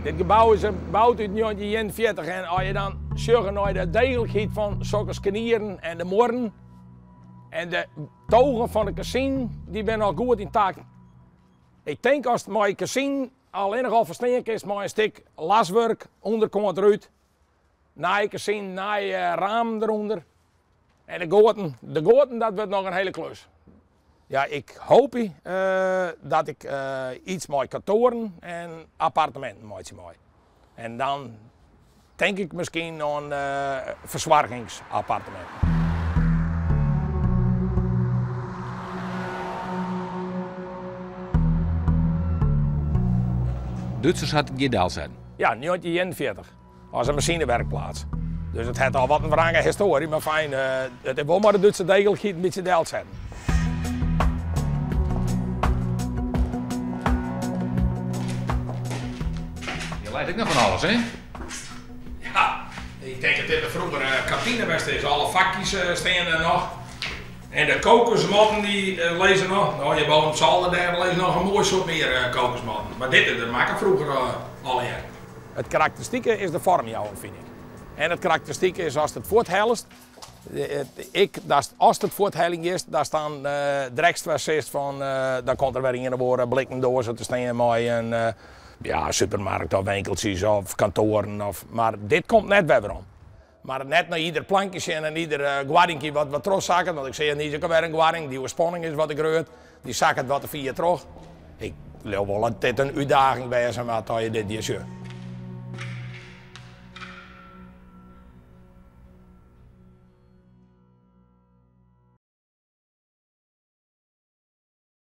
Dit gebouw is gebouwd uit 1941 en als je dan zorgt naar de degelijkheid van zulke skenieren en de morren en de togen van de casino, die zijn al goed intact. Ik denk als het mijn casino alleen nogal verstandig is, met een stuk laswerk, onderkant eruit, na je casino, na je raam eronder. En de goten, dat wordt nog een hele klus. Ja, ik hoop dat ik iets met kantoren en appartementen maak. En dan denk ik misschien aan verzwargingsappartementen. Duitsers had Giedel zijn. Ja, 1941. Als een machinewerkplaats. Dus het heeft al wat een wrange historie, maar fijn, het heeft wel maar de Duitse degelijkheid een beetje deelt zijn. Je leidt ook nog van alles, hè? Ja, ik denk dat dit de vroegere kantine is. Alle vakjes staan er nog. En de kokosmatten die lezen nog. Nou, je boven zolder daar lezen nog een mooi soort meer kokosmatten. Maar dit dat maken vroeger al hier. Het karakteristieke is de vormjouwer, vind ik. En het karakteristieke is als het voorthelst. Als het voorthelling is, dan staan direct zegt van dan komt er weer in de woorden blikken door zo te staan met een supermarkt of winkeltjes of kantoren. Maar dit komt net weer om. Maar net naar ieder plankje en ieder guardingje wat terug zakken. Want ik zie niet zo weer een guarding, die spanning is wat ik reut. Die zakken wat er via terug. Ik geloof wel dat dit een uitdaging bij is, maar dat je dit hier ziet.